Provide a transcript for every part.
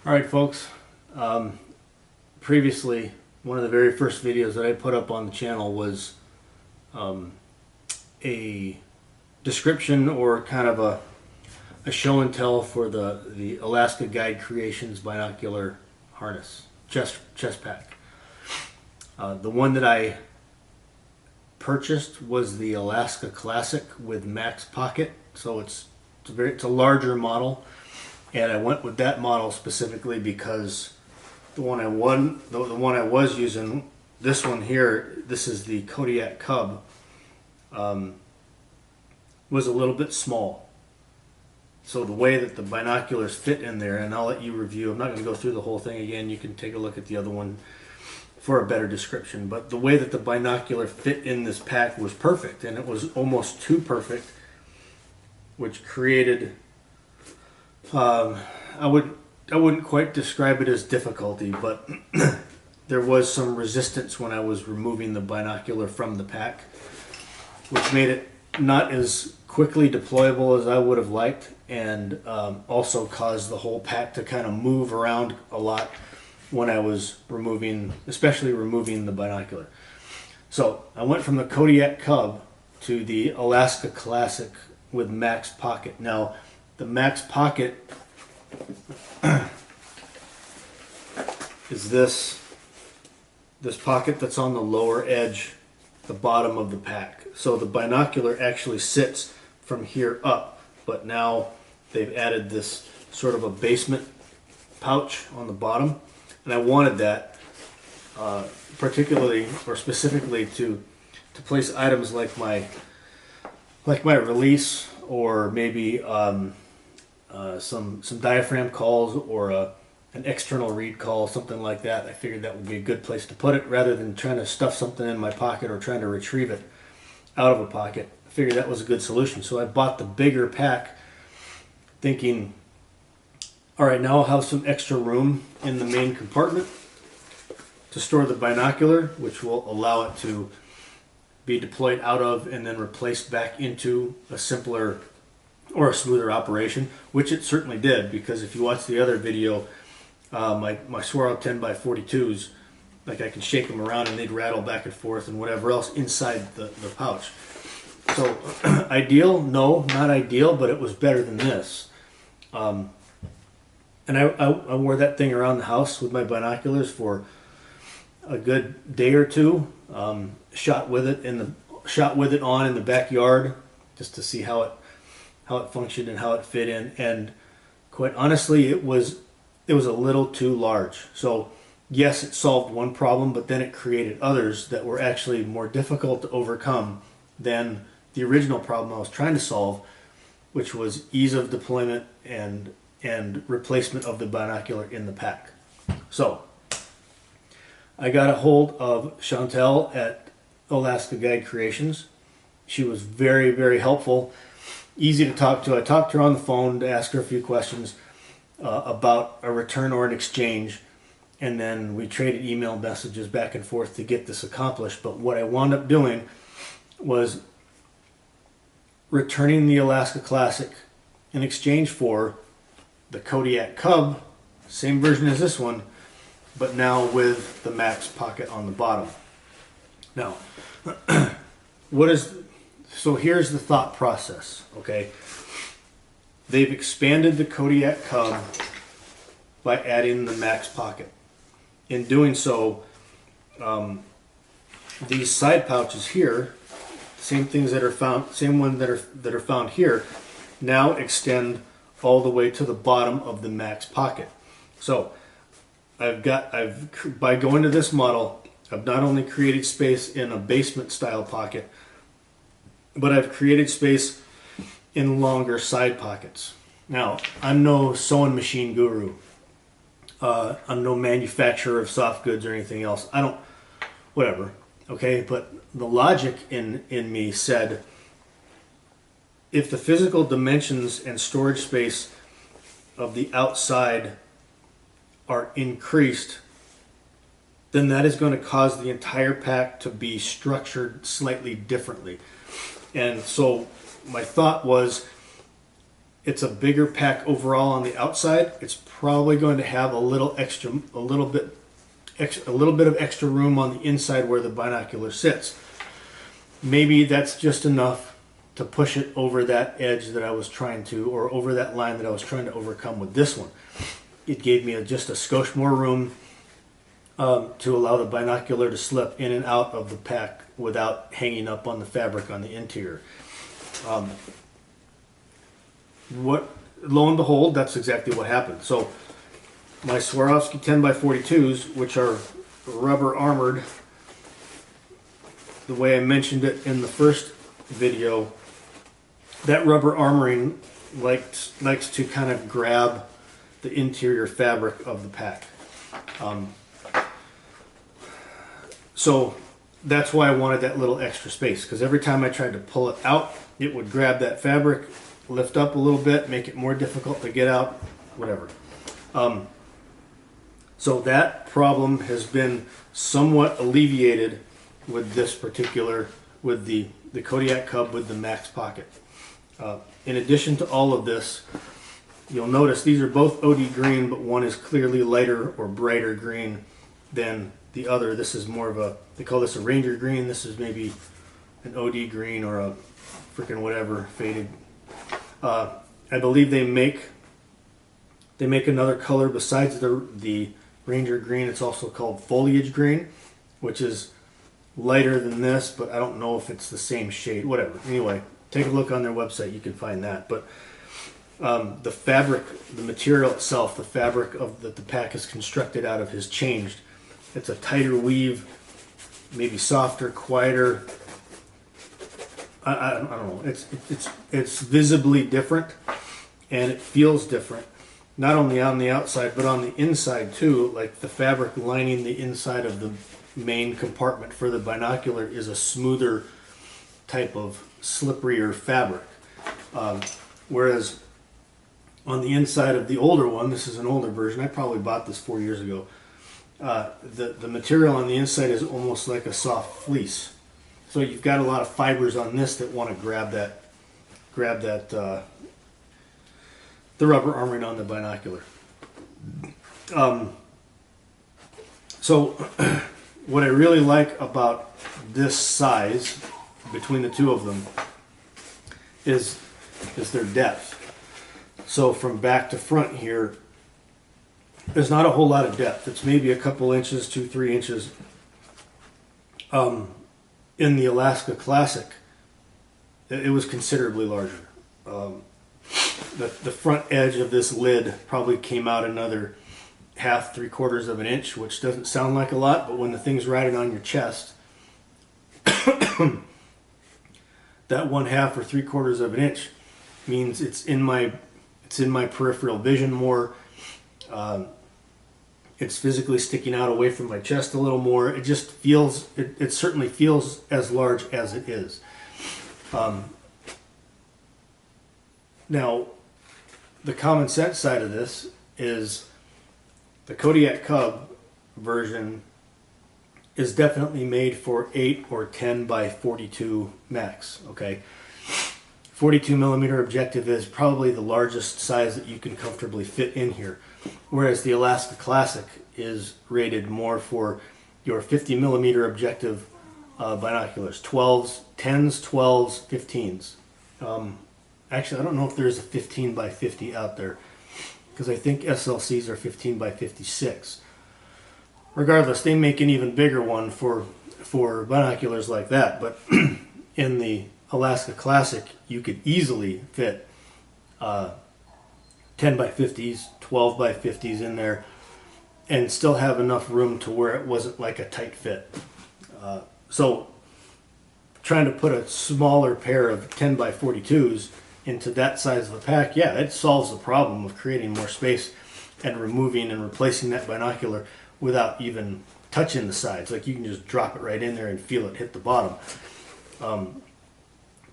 All right, folks. Previously, one of the very first videos that I put up on the channel was a description or kind of a show and tell for the Alaska Guide Creations binocular harness, chest pack. The one that I purchased was the Alaska Classic with max pocket, so it's a larger model. And I went with that model specifically because the one I was using, this one here, this is the Kodiak Cub, was a little bit small. So the way that the binoculars fit in there, and I'll let you review, I'm not going to go through the whole thing again, you can take a look at the other one for a better description, but the way that the binocular fit in this pack was perfect, and it was almost too perfect, which created I wouldn't quite describe it as difficulty, but there was some resistance when I was removing the binocular from the pack, which made it not as quickly deployable as I would have liked, and also caused the whole pack to kind of move around a lot when I was especially removing the binocular. So I went from the Kodiak Cub to the Alaska Classic with max pocket. Now, the max pocket is this pocket that's on the lower edge, the bottom of the pack. So the binocular actually sits from here up, but now they've added this sort of a basement pouch on the bottom, and I wanted that particularly or specifically to place items like my release, or maybe some diaphragm calls, or an external reed call, something like that. I figured that would be a good place to put it rather than trying to stuff something in my pocket or trying to retrieve it out of a pocket. I figured that was a good solution. So I bought the bigger pack thinking, all right, now I'll have some extra room in the main compartment to store the binocular, which will allow it to be deployed out of and then replaced back into a simpler or a smoother operation, which it certainly did, because if you watch the other video, my Swirl 10x42s, like I can shake them around and they'd rattle back and forth and whatever else inside the pouch. So ideal? No, not ideal, but it was better than this. And I wore that thing around the house with my binoculars for a good day or two. Shot with it on in the backyard just to see how it functioned and how it fit in, and quite honestly it was a little too large. So yes, it solved one problem, but then it created others that were actually more difficult to overcome than the original problem I was trying to solve, which was ease of deployment and replacement of the binocular in the pack. So I got a hold of Chantel at Alaska Guide Creations. She was very, very helpful, easy to talk to. I talked to her on the phone to ask her a few questions about a return or an exchange, and then we traded email messages back and forth to get this accomplished. But what I wound up doing was returning the Alaska Classic in exchange for the Kodiak Cub, same version as this one, but now with the max pocket on the bottom. Now, so here's the thought process, okay? They've expanded the Kodiak Cub by adding the max pocket. In doing so, these side pouches here, same ones that are found here, now extend all the way to the bottom of the max pocket. So by going to this model, I've not only created space in a basement style pocket, but I've created space in longer side pockets. Now, I'm no sewing machine guru. I'm no manufacturer of soft goods or anything else. Whatever, okay? But the logic in me said, if the physical dimensions and storage space of the outside are increased, then that is going to cause the entire pack to be structured slightly differently. And so my thought was, it's a bigger pack overall on the outside. It's probably going to have a little bit of extra room on the inside where the binocular sits. Maybe that's just enough to push it over that edge that I was trying to, or over that line that I was trying to overcome with this one. It gave me just a skosh more room to allow the binocular to slip in and out of the pack without hanging up on the fabric on the interior. Lo and behold, that's exactly what happened. So my Swarovski 10x42s, which are rubber armored, the way I mentioned it in the first video, that rubber armoring likes to kind of grab the interior fabric of the pack. So that's why I wanted that little extra space, because every time I tried to pull it out, it would grab that fabric, lift up a little bit, make it more difficult to get out, whatever. So that problem has been somewhat alleviated with this particular, with the Kodiak Cub with the Max Pocket. In addition to all of this, you'll notice these are both OD green, but one is clearly lighter or brighter green than the other. This is more of a, they call this a Ranger green. This is maybe an OD green or a freaking whatever, faded. I believe they make another color besides the Ranger green. It's also called foliage green, which is lighter than this, but I don't know if it's the same shade, whatever. Anyway, take a look on their website, you can find that. But the fabric, the material itself, the fabric that the pack is constructed out of has changed. It's a tighter weave, maybe softer, quieter. I don't know. It's visibly different, and it feels different. Not only on the outside, but on the inside too. Like the fabric lining the inside of the main compartment for the binocular is a smoother type of slipperier fabric. Whereas on the inside of the older one, this is an older version, I probably bought this 4 years ago, the material on the inside is almost like a soft fleece. So you've got a lot of fibers on this that want to grab that the rubber armoring on the binocular. So what I really like about this size between the two of them is their depth. So from back to front here, there's not a whole lot of depth. It's maybe a couple inches, 2-3 inches. In the Alaska Classic, it was considerably larger. The front edge of this lid probably came out another 1/2, 3/4 of an inch, which doesn't sound like a lot, but when the thing's riding on your chest, that 1/2 or 3/4 of an inch means it's in my peripheral vision more. It's physically sticking out away from my chest a little more. It just feels, it certainly feels as large as it is. Now, the common sense side of this is the Kodiak Cub version is definitely made for 8 or 10 by 42 max. Okay, 42 millimeter objective is probably the largest size that you can comfortably fit in here, whereas the Alaska Classic is rated more for your 50 millimeter objective binoculars, 12s, 10s, 12s, 15s. Actually, I don't know if there's a 15 by 50 out there, because I think SLCs are 15 by 56. Regardless, they make an even bigger one for binoculars like that, but in the Alaska Classic, you could easily fit 10 by 50s, 12 by 50s in there, and still have enough room to where it wasn't like a tight fit. So trying to put a smaller pair of 10 by 42s into that size of a pack, yeah, it solves the problem of creating more space and removing and replacing that binocular without even touching the sides. Like you can just drop it right in there and feel it hit the bottom.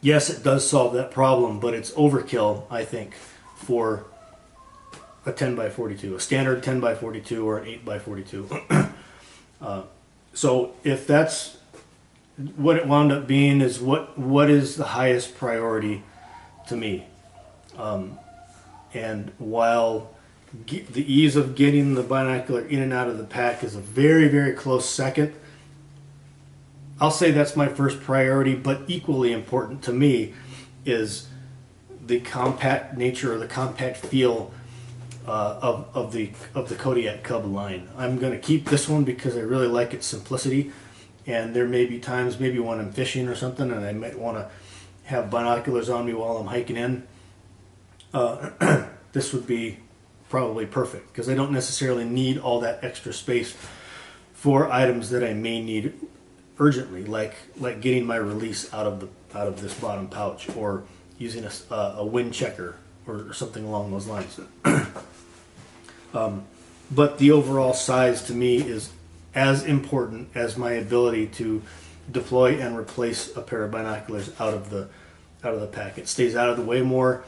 Yes, it does solve that problem, but it's overkill, I think, for a 10 by 42, a standard 10 by 42 or an 8 by 42. So if that's what it wound up being, is what is the highest priority to me? And while the ease of getting the binocular in and out of the pack is a very, very close second, I'll say that's my first priority, but equally important to me is the compact nature or the compact feel of the Kodiak Cub line. I'm going to keep this one because I really like its simplicity, and there may be times, maybe when I'm fishing or something, and I might want to have binoculars on me while I'm hiking in. This would be probably perfect because I don't necessarily need all that extra space for items that I may need urgently, like getting my release out of this bottom pouch, or using a wind checker or something along those lines. But the overall size to me is as important as my ability to deploy and replace a pair of binoculars out of the pack. It stays out of the way more.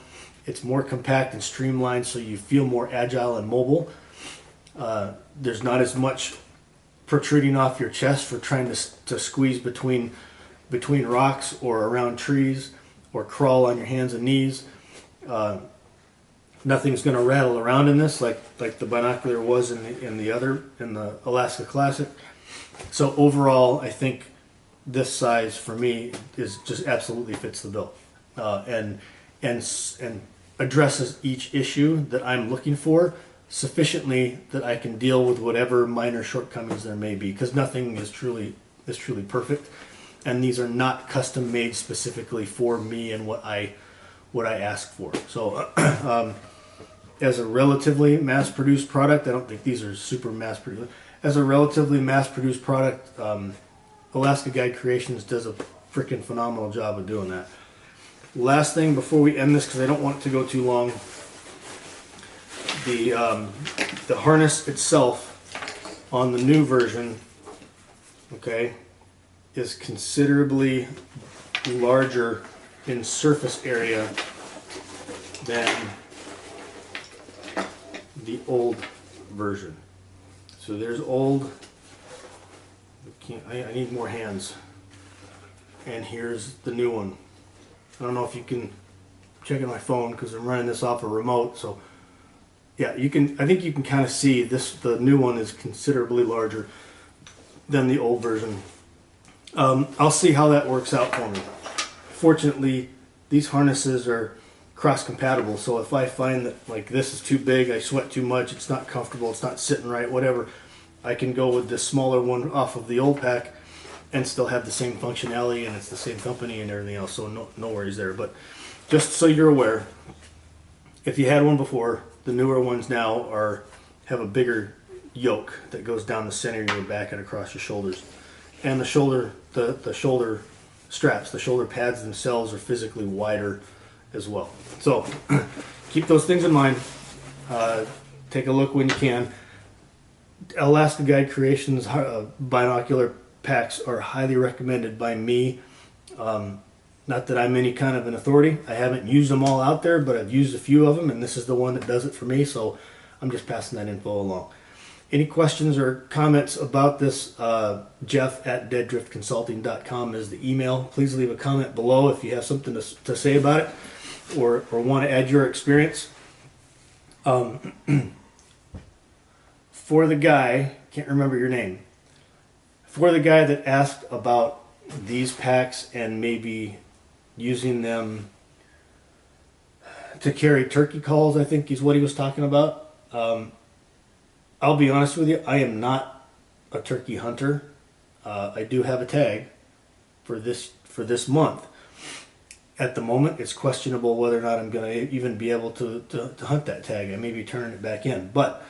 It's more compact and streamlined, so you feel more agile and mobile. There's not as much protruding off your chest for trying to squeeze between rocks or around trees or crawl on your hands and knees. Nothing's going to rattle around in this like the binocular was in the Alaska Classic. So overall, I think this size for me is just absolutely fits the bill, and addresses each issue that I'm looking for sufficiently that I can deal with whatever minor shortcomings there may be, because nothing is truly perfect, and these are not custom made specifically for me and what I ask for. So as a relatively mass-produced product, I don't think these are super mass-produced. As a relatively mass-produced product, Alaska Guide Creations does a freaking phenomenal job of doing that. Last thing before we end this, because I don't want it to go too long, the harness itself on the new version, okay, is considerably larger in surface area than the old version. So there's old. I need more hands. And here's the new one. I don't know if you can check on my phone because I'm running this off a remote. So yeah, you can. I think you can kind of see this. The new one is considerably larger than the old version. I'll see how that works out for me. Fortunately, these harnesses are cross-compatible, so if I find that like this is too big, I sweat too much, it's not comfortable, it's not sitting right, whatever, I can go with this smaller one off of the old pack and still have the same functionality, and it's the same company and everything else, so no worries there. But just so you're aware, if you had one before, the newer ones now have a bigger yoke that goes down the center of your back and across your shoulders, and the shoulder straps, the shoulder pads themselves are physically wider as well. So keep those things in mind. Take a look when you can. Alaska Guide Creations binocular packs are highly recommended by me. Not that I'm any kind of an authority. I haven't used them all out there, but I've used a few of them, and this is the one that does it for me, so I'm just passing that info along. Any questions or comments about this, Jeff@deaddriftconsulting.com is the email. Please leave a comment below if you have something to say about it, or want to add your experience. For the guy, can't remember your name, for the guy that asked about these packs and maybe using them to carry turkey calls, I think is what he was talking about. I'll be honest with you, I am not a turkey hunter. I do have a tag for this month. At the moment, it's questionable whether or not I'm going to even be able to hunt that tag. I may be turning it back in. But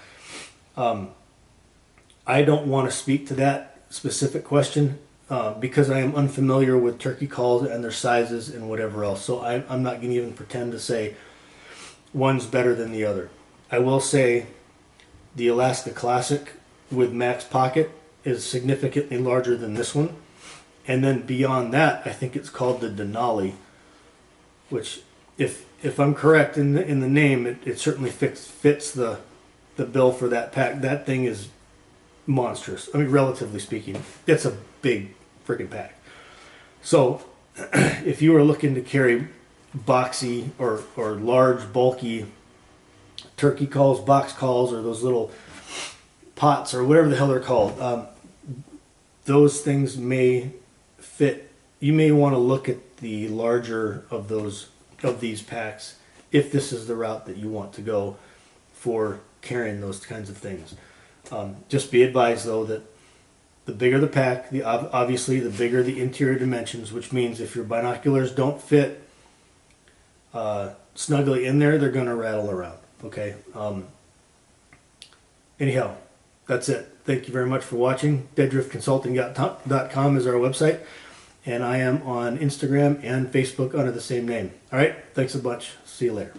I don't want to speak to that specific question because I am unfamiliar with turkey calls and their sizes and whatever else. So I'm not going to even pretend to say one's better than the other. I will say the Alaska Classic with Max Pocket is significantly larger than this one. And then beyond that, I think it's called the Denali, which, if I'm correct in the name, it certainly fits the bill for that pack. That thing is monstrous. I mean, relatively speaking, it's a big freaking pack. So if you are looking to carry boxy or large, bulky turkey calls, box calls, or those little pots or whatever the hell they're called. Those things may fit. You may want to look at the larger of these packs if this is the route that you want to go for carrying those kinds of things. Just be advised though that the bigger the pack, obviously the bigger the interior dimensions, which means if your binoculars don't fit snugly in there, they're going to rattle around. Okay. Anyhow, that's it. Thank you very much for watching. deadriftconsulting.com is our website, and I am on Instagram and Facebook under the same name. All right. Thanks a bunch. See you later.